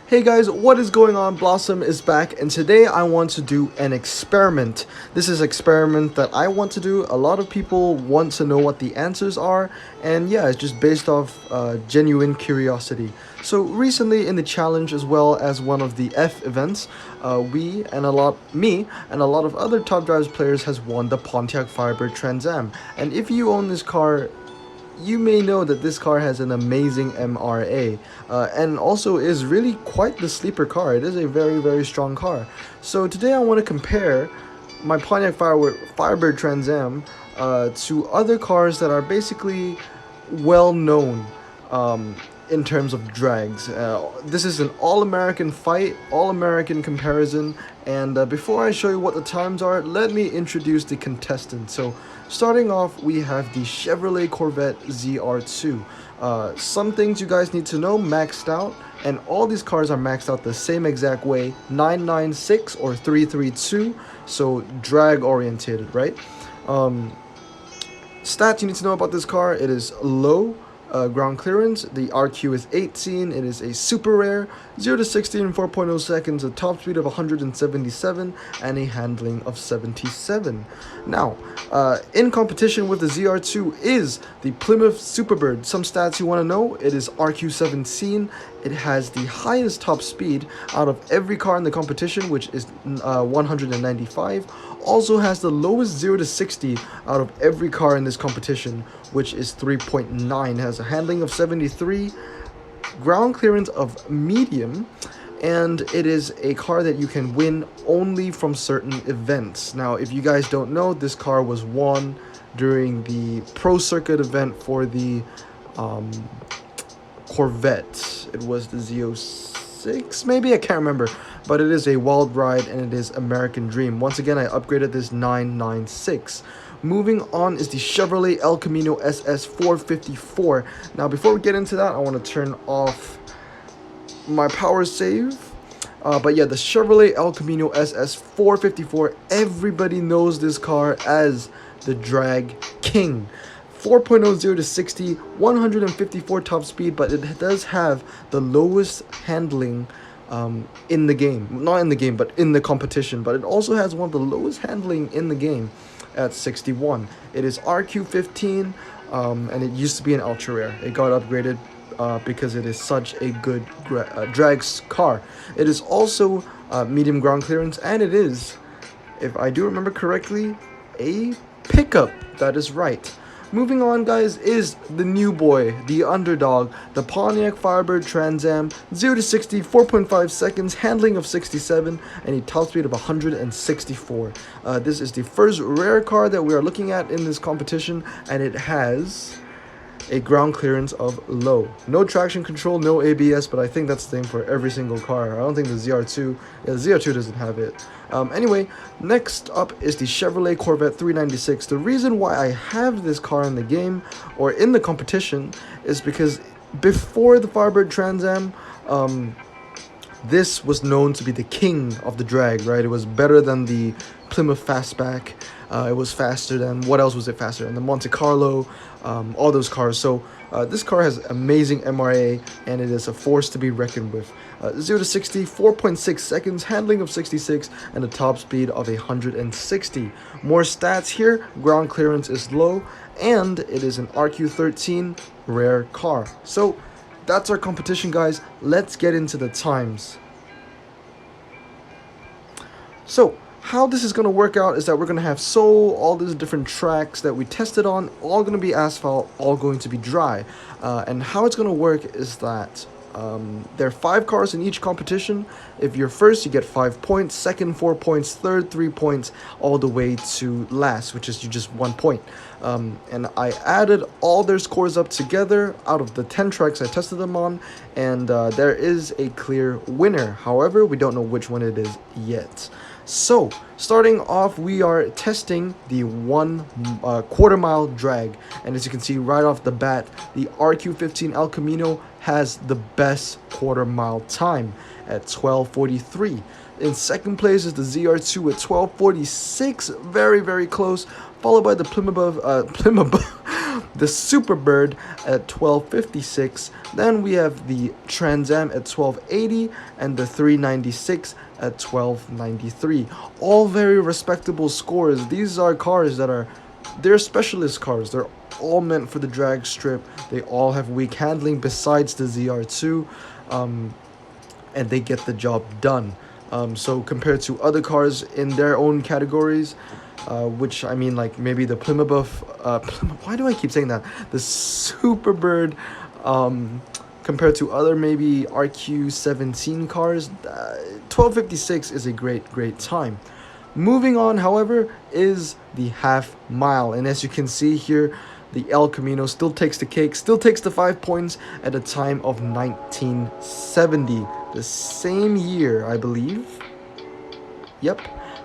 Hey guys, what is going on? Blossom is back, and today I want to do an experiment. This is an experiment that I want to do. A lot of people want to know what the answers are, and yeah, it's just based off genuine curiosity. So recently in the challenge, as well as one of the F events, me and a lot of other Top Drives players has won the Pontiac Firebird Trans Am. And if you own this car, you may know that this car has an amazing MRA, and also is really quite the sleeper car. It is a very strong car. So today I want to compare my Pontiac Firebird Trans Am to other cars that are basically well known in terms of drags. This is an all-American fight, all-American comparison, and before I show you what the times are, let me introduce the contestants. So starting off, we have the Chevrolet Corvette ZR2. Some things you guys need to know: maxed out, and all these cars are maxed out the same exact way, 996 or 332, so drag orientated, right? Stats you need to know about this car: it is low ground clearance, the RQ is 18, it is a super rare, 0 to 60 in 4.0 seconds, a top speed of 177, and a handling of 77. Now, in competition with the ZR2 is the Plymouth Superbird. Some stats you want to know: it is RQ 17, it has the highest top speed out of every car in the competition, which is 195, also has the lowest 0 to 60 out of every car in this competition, which is 3.9, has a handling of 73, ground clearance of medium, and it is a car that you can win only from certain events. Now, if you guys don't know, this car was won during the Pro Circuit event for the Corvette. It was the Z06, maybe, I can't remember, but it is a wild ride and it is American Dream. Once again, I upgraded this 996. Moving on is the Chevrolet El Camino SS 454. Now, before we get into that, I want to turn off my power save. But yeah, the Chevrolet El Camino SS 454, everybody knows this car as the Drag King. 4.0 0 to 60, 154 top speed, but it does have the lowest handling in the game. Not in the game, but in the competition. But it also has one of the lowest handling in the game at 61. It is RQ15, and it used to be an ultra rare. It got upgraded because it is such a good drag car. It is also medium ground clearance, and it is, if I do remember correctly, a pickup. That is right. Moving on, guys, is the new boy, the underdog, the Pontiac Firebird Trans Am, 0 to 60, 4.5 seconds, handling of 67, and a top speed of 164. This is the first rare car that we are looking at in this competition, and it has a ground clearance of low. No traction control, no ABS, but I think that's the same for every single car. I don't think the ZR2 doesn't have it. Anyway, next up is the Chevrolet Corvette 396. The reason why I have this car in the game, or in the competition, is because before the Firebird Trans Am, this was known to be the king of the drag, right? It was better than the Plymouth Fastback. It was faster than, what else was it faster than? The Monte Carlo, all those cars. So this car has amazing MRA, and it is a force to be reckoned with. 0 to 60, 4.6 seconds, handling of 66, and a top speed of 160. More stats here: ground clearance is low, and it is an RQ13 rare car. So that's our competition, guys. Let's get into the times. So how this is going to work out is that we're going to have all these different tracks that we tested on, all going to be asphalt, all going to be dry. And how it's going to work is that there are 5 cars in each competition. If you're first, you get 5 points, second 4 points, third 3 points, all the way to last, which is just 1 point. And I added all their scores up together out of the 10 tracks I tested them on, and there is a clear winner. However, we don't know which one it is yet. So, starting off, we are testing the 1 quarter mile drag, and as you can see right off the bat, the RQ15 El Camino has the best quarter mile time at 12:43. In second place is the ZR2 at 12:46, very close, followed by the the Superbird at 1256. Then we have the Trans Am at 1280 and the 396 at 1293. All very respectable scores. These are cars that they're specialist cars. They're all meant for the drag strip. They all have weak handling besides the ZR2, and they get the job done. So compared to other cars in their own categories, which I mean, like maybe the Plymouth, why do I keep saying that? The Superbird, compared to other maybe RQ17 cars, 1256 is a great time. Moving on, however, is the half mile, and as you can see here, the El Camino still takes the cake, still takes the 5 points at a time of 1970, the same year, I believe. Yep,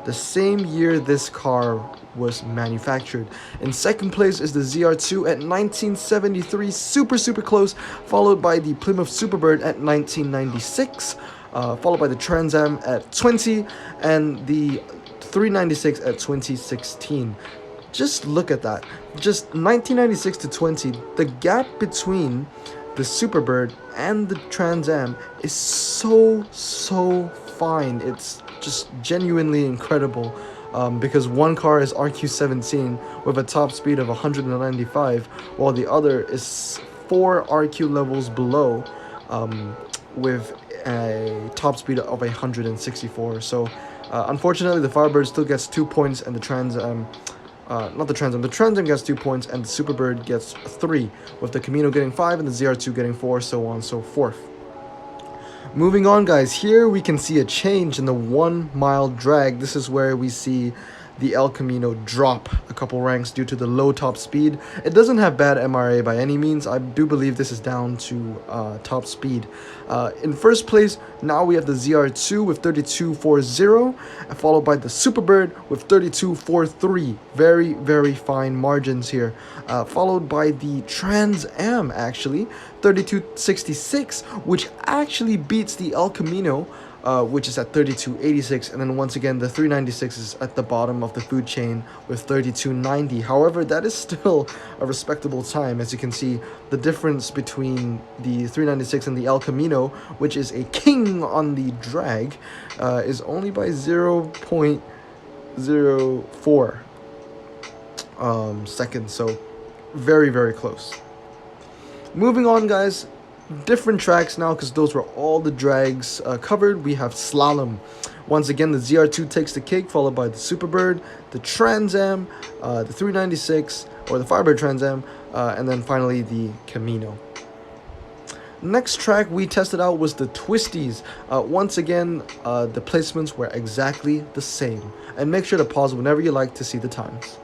the same year this car was manufactured. In second place is the ZR2 at 1973, super close, followed by the Plymouth Superbird at 1996, followed by the Trans Am at 20, and the 396 at 2016. Just look at that. Just 1996 to 20, the gap between the Superbird and the Trans Am is so fine. It's just genuinely incredible, because one car is RQ17 with a top speed of 195, while the other is 4 RQ levels below, with a top speed of 164. So unfortunately, the Firebird still gets 2 points, and the Trans Am, the Trans Am gets 2 points, and the Superbird gets 3, with the Camino getting 5 and the ZR2 getting 4, so on and so forth. Moving on, guys, here we can see a change in the 1 mile drag. This is where we see the El Camino drop a couple ranks due to the low top speed. It doesn't have bad MRA by any means. I do believe this is down to top speed. In first place, now we have the ZR2 with 32.40, followed by the Superbird with 32.43. Very fine margins here. Followed by the Trans Am, actually, 32.66, which actually beats the El Camino, which is at 32.86, and then once again the 396 is at the bottom of the food chain with 32.90. However, that is still a respectable time. As you can see, the difference between the 396 and the El Camino, which is a king on the drag, is only by 0.04 seconds, so very close. Moving on, guys, different tracks now, because those were all the drags covered. We have slalom. Once again, the ZR2 takes the cake, followed by the Superbird, the Trans Am, the 396, or the Firebird Trans Am, and then finally the Camino. Next track we tested out was the Twisties. Once again, the placements were exactly the same. And make sure to pause whenever you like to see the times.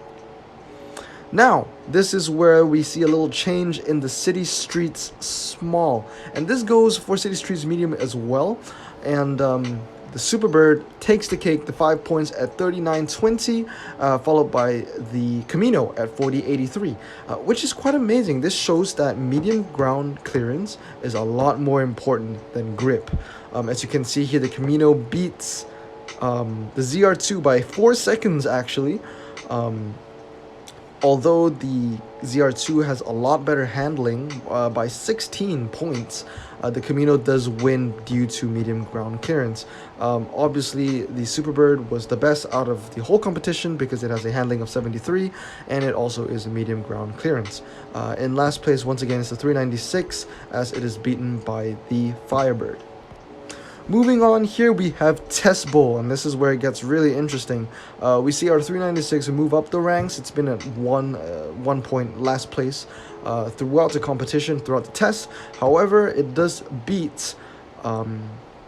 Now, this is where we see a little change in the City Streets Small. And this goes for City Streets Medium as well. And the Superbird takes the cake, the 5 points at 39.20, followed by the Camino at 40.83, which is quite amazing. This shows that medium ground clearance is a lot more important than grip. As you can see here, the Camino beats the ZR2 by 4 seconds, actually. Although the ZR2 has a lot better handling by 16 points, the Camino does win due to medium ground clearance. Obviously, the Superbird was the best out of the whole competition because it has a handling of 73, and it also is a medium ground clearance. In last place, once again, is the 396, as it is beaten by the Firebird. Moving on, here we have Test Bowl, and this is where it gets really interesting. We see our 396 move up the ranks. It's been at one point last place throughout the competition, throughout the test. However, it does beat the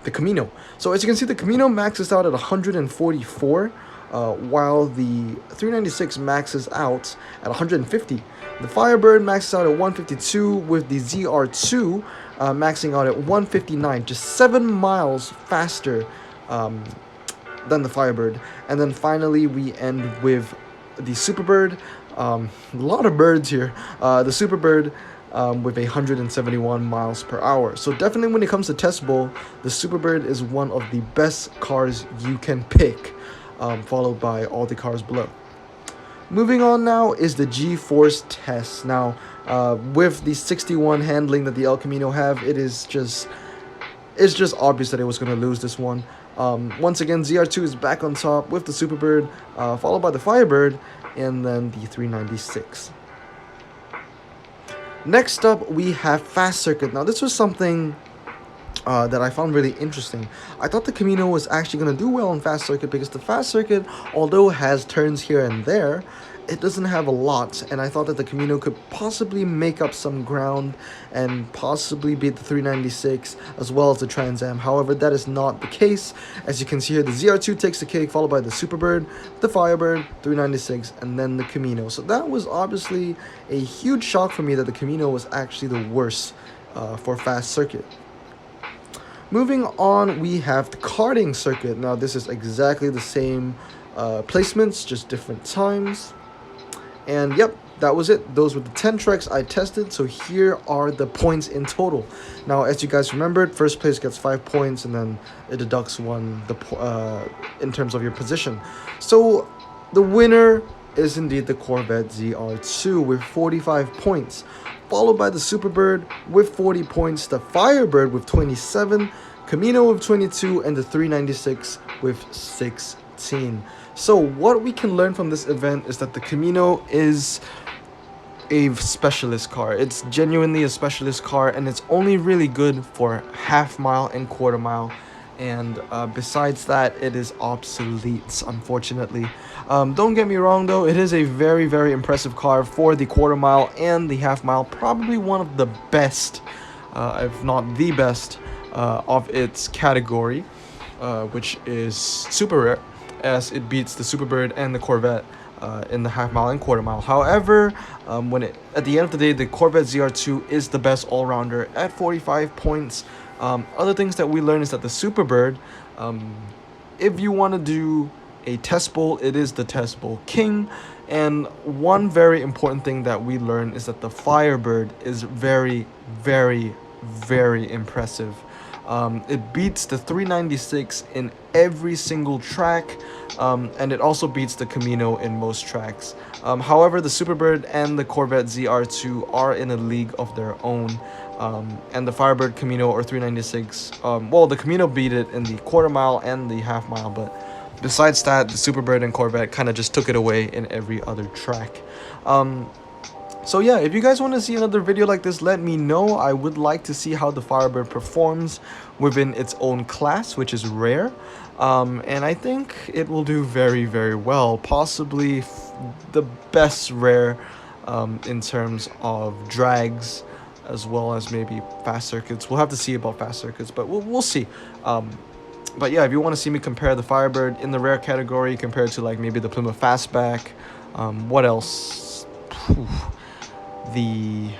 Camino. So as you can see, the Camino maxes out at 144, while the 396 maxes out at 150. The Firebird maxes out at 152, with the ZR2 maxing out at 159, just 7 miles faster than the Firebird. And then finally we end with the Superbird. A lot of birds here. The Superbird with 171 miles per hour. So definitely when it comes to Test Bowl, the Superbird is one of the best cars you can pick, followed by all the cars below. Moving on now is the G-Force test. Now, with the 61 handling that the El Camino have, it's just obvious that it was going to lose this one. Once again, ZR2 is back on top with the Superbird, followed by the Firebird, and then the 396. Next up, we have Fast Circuit. Now, this was something that I found really interesting. I thought the Camino was actually going to do well on Fast Circuit because the Fast Circuit, although it has turns here and there, it doesn't have a lot, and I thought that the Camino could possibly make up some ground and possibly beat the 396 as well as the Trans Am. However, that is not the case. As you can see here, the ZR2 takes the cake, followed by the Superbird, the Firebird, 396, and then the Camino. So that was obviously a huge shock for me that the Camino was actually the worst for Fast Circuit. Moving on, we have the karting circuit. Now, this is exactly the same placements, just different times. And yep, that was it. Those were the 10 tracks I tested. So here are the points in total. Now, as you guys remembered, first place gets 5 points, and then it deducts one in terms of your position. So the winner is indeed the Corvette ZR2 with 45 points, followed by the Superbird with 40 points, the Firebird with 27, Camino with 22, and the 396 with 16. So what we can learn from this event is that the Camino is a specialist car. It's genuinely a specialist car, and it's only really good for half mile and quarter mile. And besides that, it is obsolete, unfortunately. Don't get me wrong though, it is a very, very impressive car for the quarter mile and the half mile. Probably one of the best, if not the best, of its category, which is super rare, as it beats the Superbird and the Corvette in the half mile and quarter mile. However, at the end of the day, the Corvette ZR2 is the best all-rounder at 45 points. Other things that we learned is that the Superbird, if you want to do a test bowl, it is the test bowl king. And one very important thing that we learned is that the Firebird is very, very, very impressive. It beats the 396 in every single track, and it also beats the Camino in most tracks. However, the Superbird and the Corvette ZR2 are in a league of their own, and the Firebird, Camino, or 396, well, the Camino beat it in the quarter mile and the half mile, but besides that, the Superbird and Corvette kind of just took it away in every other track. So yeah, if you guys want to see another video like this, let me know. I would like to see how the Firebird performs within its own class, which is rare. And I think it will do very, very well. Possibly the best rare in terms of drags, as well as maybe fast circuits. We'll have to see about fast circuits, but we'll see. But yeah, if you want to see me compare the Firebird in the rare category compared to like maybe the Plymouth Fastback, what else? The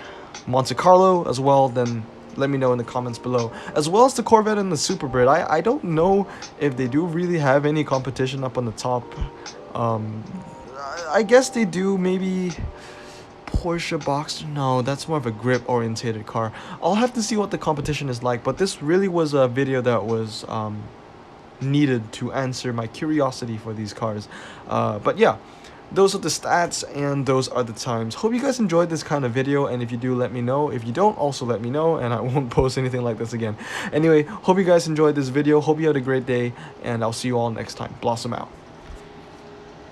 Monte Carlo as well, then let me know in the comments below, as well as the Corvette and the Superbird. I don't know if they do really have any competition up on the top. I guess they do. Maybe Porsche Boxster. No, that's more of a grip orientated car. I'll have to see what the competition is like, but this really was a video that was needed to answer my curiosity for these cars. But yeah, those are the stats and those are the times. Hope you guys enjoyed this kind of video, and if you do, let me know. If you don't, also let me know, and I won't post anything like this again. Anyway, hope you guys enjoyed this video. Hope you had a great day, and I'll see you all next time. Blossom out.